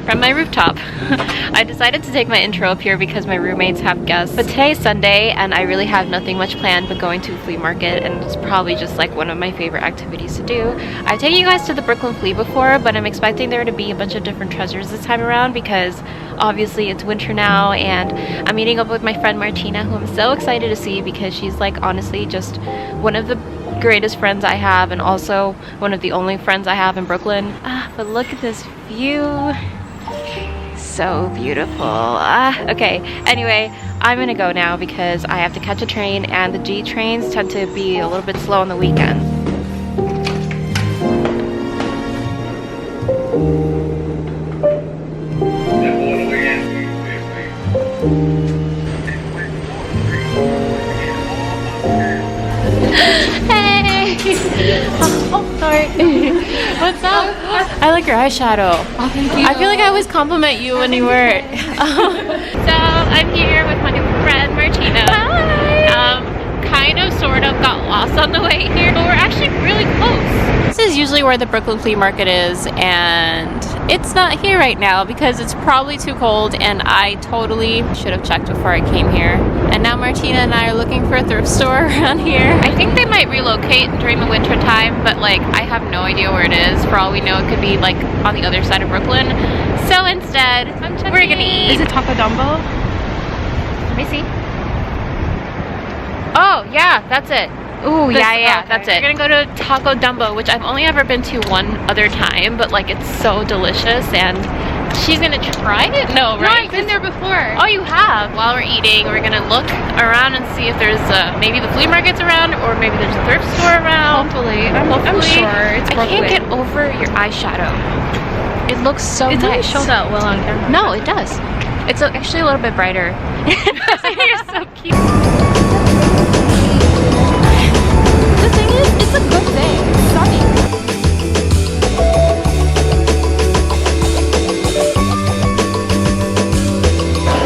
From my rooftop. I decided to take my intro up here because my roommates have guests. But today is Sunday and I really have nothing much planned but going to a flea market, and it's probably just like one of my favorite activities to do. I've taken you guys to the Brooklyn Flea before, but I'm expecting there to be a bunch of different treasures this time around because obviously it's winter now, and I'm meeting up with my friend Martina, who I'm so excited to see because she's like honestly just one of the greatest friends I have, and also one of the only friends I have in Brooklyn. But look at this view. So beautiful. Okay, anyway, I'm gonna go now because I have to catch a train, and the G trains tend to be a little bit slow on the weekend. Hey! Oh, sorry. What's up? I like your eyeshadow. Oh, thank you. I feel like I always compliment you when you wear it. So I'm here with my friend Martina. Hi! Kind of sort of got lost on the way here, but we're actually really close. This is usually where the Brooklyn Flea Market is, and it's not here right now because it's probably too cold, and I totally should have checked before I came here. And now Martina and I are looking for a thrift store around here. I think they might relocate during the winter time, but like I have no idea where it is. For all we know, it could be like on the other side of Brooklyn. So instead, we're gonna eat. Is it Taco Dumbo? Let me see. Oh yeah, that's it. Ooh, yeah, okay. that's it. We're gonna go to Taco Dumbo, which I've only ever been to one other time, but like it's so delicious, and she's gonna try it? No, right? No, I've been there before. Oh, you have? While we're eating, we're gonna look around and see if there's maybe the flea market's around, or maybe there's a thrift store around. Hopefully. I'm sure it's I can't get over your eyeshadow. It looks so nice. It doesn't show that well on camera. No, it does. It's actually a little bit brighter. You're so cute. The thing is, it's a good day. It's sunny.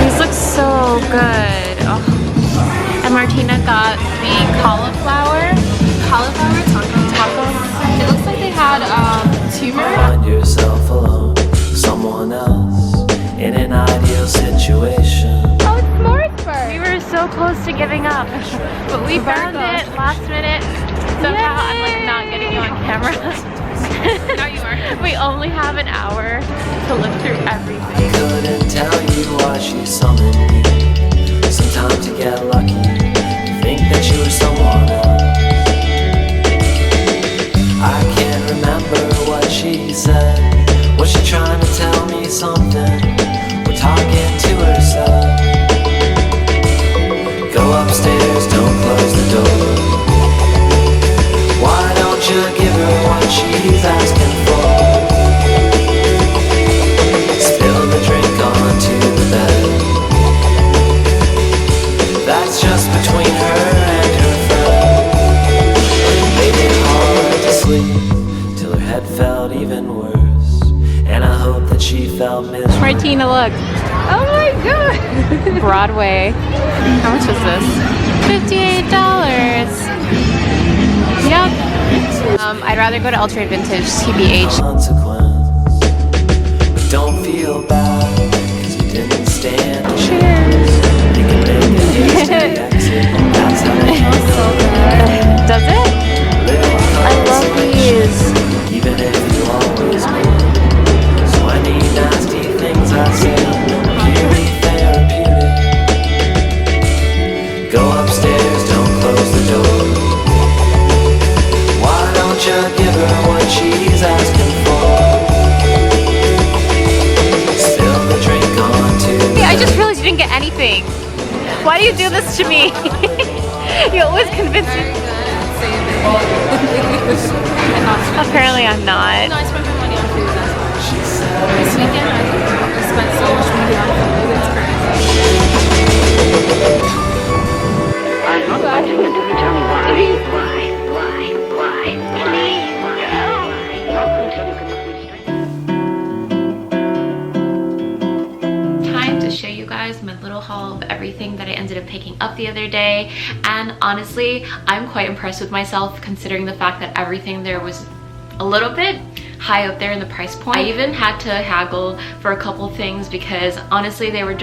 These look so good. Oh. And Martina got the cauliflower tacos. It looks like they had turmeric. Find yourself alone, someone else in an ideal situation. Oh, it's Morrisburg. We were so close to giving up, but we found it last minute. Somehow I'm like not getting you on camera. Now you are. We only have an hour to look through everything. Couldn't tell you why she summoned me. Sometimes you get lucky, you think that you were someone else. I can't remember what she said. Was she trying to tell me something? We're talking to herself. Go upstairs, don't close the door. Why don't you give her what she's asking for? Spill the drink onto the bed. That's just between her and her friend. Made it hard to sleep till her head felt even worse, and I hope that she felt miserable. Martina, look. Oh my god. Broadway. How much was this? $58. Yep. I'd rather go to Ultra Vintage, TBH. Consequence. But don't feel bad, cause you didn't stand a Cheers. You can make a hasty exit. That's how it Smells so good. Does it? I love these. Even if you always will. So any nasty things I say, purely therapeutic. Go upstairs, don't close the door. Why don't you give her what she's asking for? Spill the drink onto the Hey, I just realized you didn't get anything. Why do you do this to me? You always convince me. save it. And not spend. Apparently I'm not. No, I spent my money on food, that's why. This weekend I spent so much money on food, it's crazy. I'm not letting you tell me why. Please, not until you can look me straight. Time to show you guys my little haul of everything that I ended up picking up the other day, and honestly I'm quite impressed with myself considering the fact that everything there was a little bit high up there in the price point. I even had to haggle for a couple things because honestly they were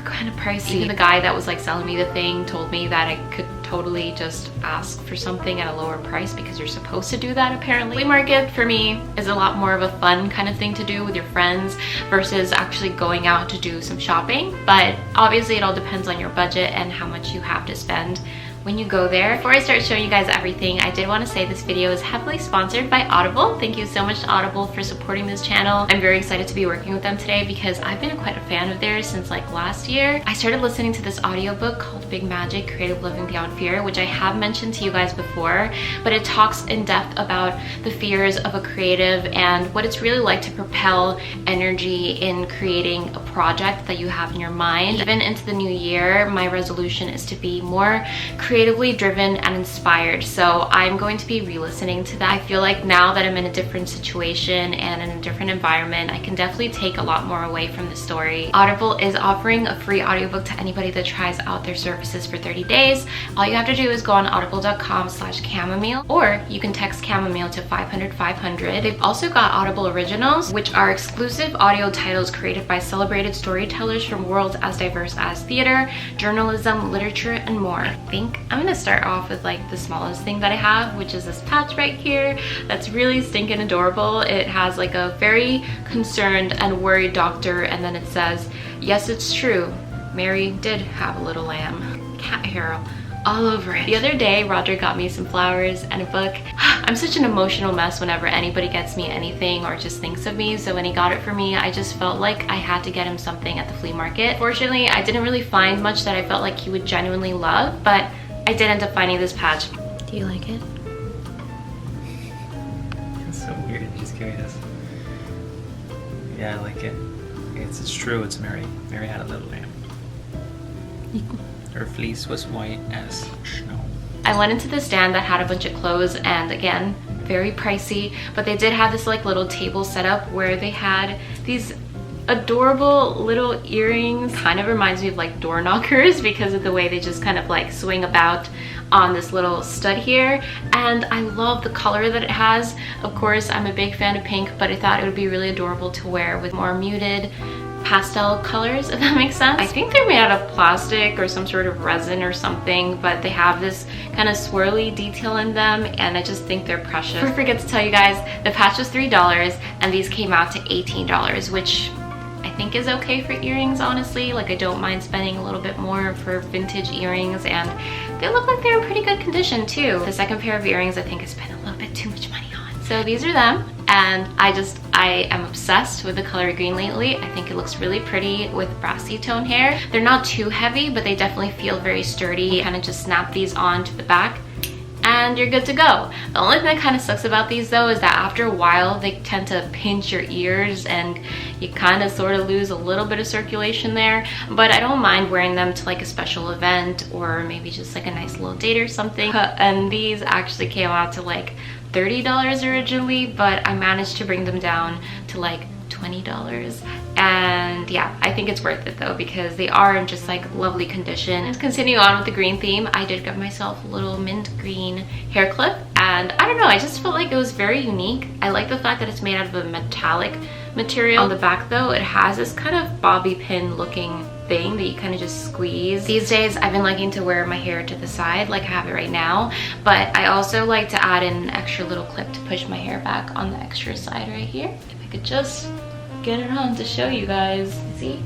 kind of pricey. Even the guy that was like selling me the thing told me that I could totally just ask for something at a lower price because you're supposed to do that apparently. Flea market for me is a lot more of a fun kind of thing to do with your friends versus actually going out to do some shopping, but obviously it all depends on your budget and how much you have to spend when you go there. Before I start showing you guys everything, I did want to say this video is heavily sponsored by Audible. Thank you so much to Audible for supporting this channel. I'm very excited to be working with them today because I've been quite a fan of theirs since like last year. I started listening to this audiobook called Big Magic: Creative Living Beyond Fear, which I have mentioned to you guys before, but it talks in depth about the fears of a creative and what it's really like to propel energy in creating a project that you have in your mind. Even into the new year, my resolution is to be more creatively driven and inspired, so I'm going to be re-listening to that. I feel like now that I'm in a different situation and in a different environment, I can definitely take a lot more away from the story. Audible is offering a free audiobook to anybody that tries out their services for 30 days. All you have to do is go on audible.com/chamomile, or you can text chamomile to 500-500. They've also got Audible Originals, which are exclusive audio titles created by celebrated storytellers from worlds as diverse as theater, journalism, literature, and more. I think I'm gonna start off with like the smallest thing that I have, which is this patch right here that's really stinking adorable. It has like a very concerned and worried doctor, and then it says, "Yes, it's true, Mary did have a little lamb." Cat hair all over it. The other day, Roger got me some flowers and a book. I'm such an emotional mess whenever anybody gets me anything or just thinks of me, so when he got it for me, I just felt like I had to get him something at the flea market. Fortunately, I didn't really find much that I felt like he would genuinely love, but I did end up finding this patch. Do you like it? It's so weird, just curious. Yeah, I like it. It's true, it's Mary. Mary had a little lamb. Her fleece was white as snow. I went into the stand that had a bunch of clothes, and again, very pricey, but they did have this like little table set up where they had these adorable little earrings. Kind of reminds me of like door knockers because of the way they just kind of like swing about on this little stud here, and I love the color that it has. Of course, I'm a big fan of pink, but I thought it would be really adorable to wear with more muted pastel colors, if that makes sense. I think they're made out of plastic or some sort of resin or something, but they have this kind of swirly detail in them, and I just think they're precious. I forget to tell you guys, the patch was $3 and these came out to $18, which I think is okay for earrings, honestly. Like, I don't mind spending a little bit more for vintage earrings, and they look like they're in pretty good condition too. The second pair of earrings I think I spent a little bit too much money on. So these are them, and I am obsessed with the color green lately. I think it looks really pretty with brassy tone hair. They're not too heavy, but they definitely feel very sturdy. You kind of just snap these on to the back and you're good to go. The only thing that kind of sucks about these though is that after a while they tend to pinch your ears and you kind of sort of lose a little bit of circulation there, but I don't mind wearing them to like a special event or maybe just like a nice little date or something. And these actually came out to like $30 originally, but I managed to bring them down to like $20. And yeah, I think it's worth it though because they are in just like lovely condition. And continuing on with the green theme, I did give myself a little mint green hair clip, and I don't know, I just felt like it was very unique. I like the fact that it's made out of a metallic material. On the back though, it has this kind of bobby pin looking thing that you kind of just squeeze. These days I've been liking to wear my hair to the side like I have it right now, but I also like to add in an extra little clip to push my hair back on the extra side right here. If I could just get it on to show you guys. See?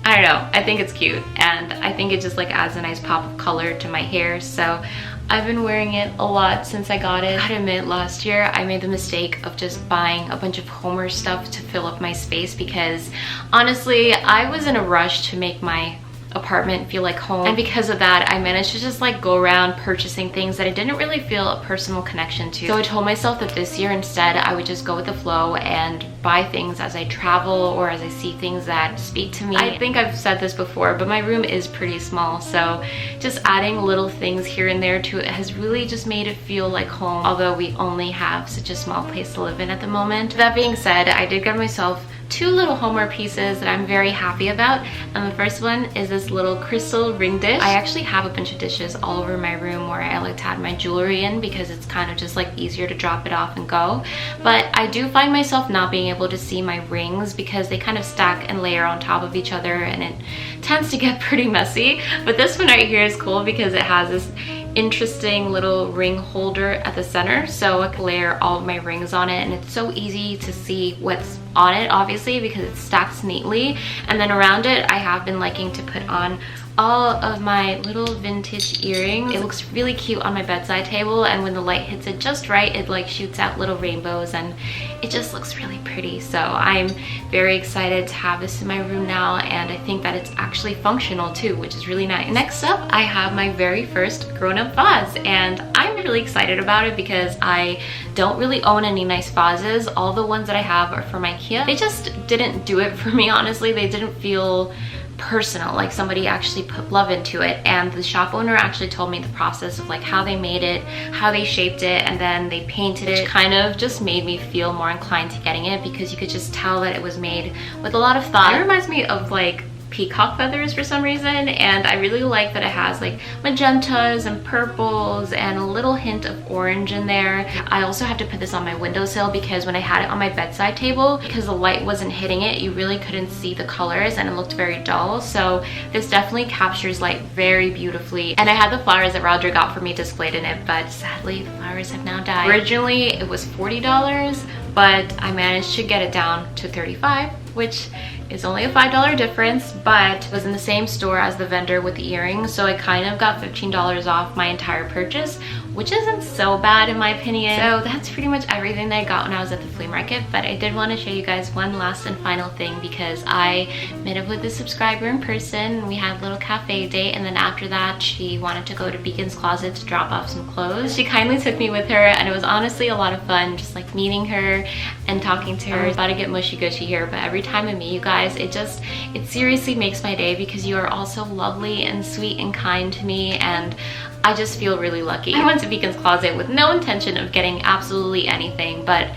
I don't know, I think it's cute, and I think it just like adds a nice pop of color to my hair, so I've been wearing it a lot since I got it. I gotta admit, last year I made the mistake of just buying a bunch of homeware stuff to fill up my space because honestly I was in a rush to make my apartment feel like home. And because of that, I managed to just like go around purchasing things that I didn't really feel a personal connection to. So I told myself that this year instead I would just go with the flow and buy things as I travel or as I see things that speak to me. I think I've said this before, but my room is pretty small, so just adding little things here and there to it has really just made it feel like home, although we only have such a small place to live in at the moment. That being said, I did get myself 2 little homeware pieces that I'm very happy about, and the first one is this little crystal ring dish. I actually have a bunch of dishes all over my room where I like to add my jewelry in because it's kind of just like easier to drop it off and go, but I do find myself not being able to see my rings because they kind of stack and layer on top of each other and it tends to get pretty messy. But this one right here is cool because it has this interesting little ring holder at the center, so I can layer all of my rings on it, and it's so easy to see what's on it, obviously, because it stacks neatly. And then around it, I have been liking to put on all of my little vintage earrings. It looks really cute on my bedside table, and when the light hits it just right, it like shoots out little rainbows and it just looks really pretty. So I'm very excited to have this in my room now, and I think that it's actually functional too, which is really nice. Next up, I have my very first grown-up vase, and I'm really excited about it because I don't really own any nice vases. All the ones that I have are from IKEA. They just didn't do it for me, honestly. They didn't feel personal, like somebody actually put love into it. And the shop owner actually told me the process of like how they made it, how they shaped it, and then they painted it. Which kind of just made me feel more inclined to getting it because you could just tell that it was made with a lot of thought. It reminds me of like peacock feathers for some reason, and I really like that it has like magentas and purples and a little hint of orange in there. I also have to put this on my windowsill because when I had it on my bedside table, because the light wasn't hitting it, you really couldn't see the colors and it looked very dull. So this definitely captures light very beautifully. And I had the flowers that Roger got for me displayed in it, but sadly the flowers have now died. Originally it was $40, but I managed to get it down to $35, which is only a $5 difference, but it was in the same store as the vendor with the earrings, so I kind of got $15 off my entire purchase, which isn't so bad in my opinion. So that's pretty much everything that I got when I was at the flea market, but I did want to show you guys one last and final thing because I met up with a subscriber in person. We had a little cafe date, and then after that she wanted to go to Beacon's Closet to drop off some clothes. She kindly took me with her, and it was honestly a lot of fun just like meeting her and talking to her. I'm about to get mushy-gushy here, but every time I meet you guys, it seriously makes my day because you are all so lovely and sweet and kind to me, and I just feel really lucky. I went to Beacon's Closet with no intention of getting absolutely anything, but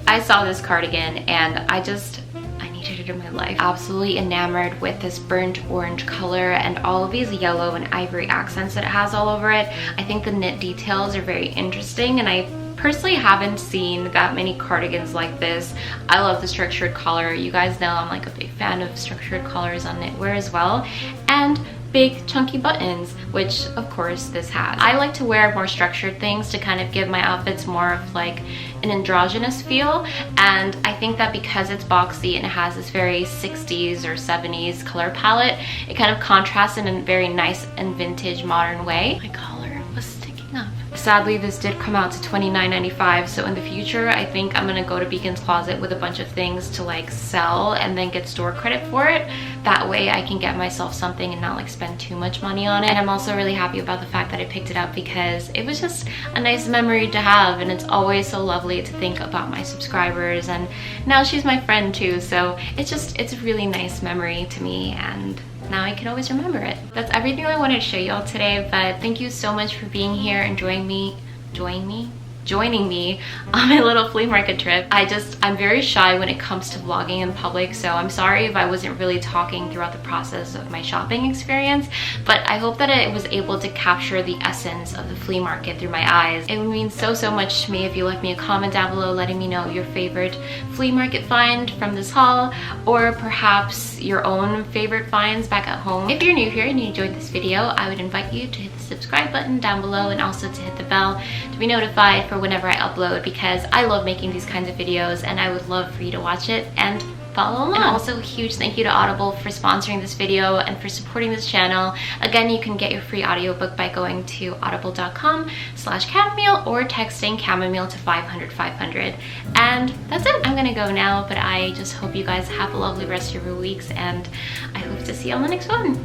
I saw this cardigan and I needed it in my life. Absolutely enamored with this burnt orange color and all of these yellow and ivory accents that it has all over it. I think the knit details are very interesting, and I personally haven't seen that many cardigans like this. I love the structured collar. You guys know I'm like a big fan of structured collars on knitwear as well. And big chunky buttons, which of course this has. I like to wear more structured things to kind of give my outfits more of like an androgynous feel, and I think that because it's boxy and it has this very 60s or 70s color palette, it kind of contrasts in a very nice and vintage modern way. My collar was sticking up. Sadly, this did come out to $29.95, so in the future I think I'm gonna go to Beacon's Closet with a bunch of things to like sell and then get store credit for it. That way I can get myself something and not like spend too much money on it. And I'm also really happy about the fact that I picked it up because it was just a nice memory to have, and it's always so lovely to think about my subscribers, and now she's my friend too, so it's a really nice memory to me, and now I can always remember it. That's everything I wanted to show y'all today, but thank you so much for being here and joining me on my little flea market trip. I'm very shy when it comes to vlogging in public, so I'm sorry if I wasn't really talking throughout the process of my shopping experience, but I hope that I was able to capture the essence of the flea market through my eyes. It would mean so much to me if you left me a comment down below letting me know your favorite flea market find from this haul, or perhaps your own favorite finds back at home. If you're new here and you enjoyed this video, I would invite you to hit the subscribe button down below and also to hit the bell to be notified for whenever I upload, because I love making these kinds of videos and I would love for you to watch it and follow along. And also a huge thank you to Audible for sponsoring this video and for supporting this channel. Again, you can get your free audiobook by going to audible.com/chamomile or texting chamomile to 500-500. And that's it. I'm gonna go now, but I just hope you guys have a lovely rest of your weeks, and I hope to see you on the next one.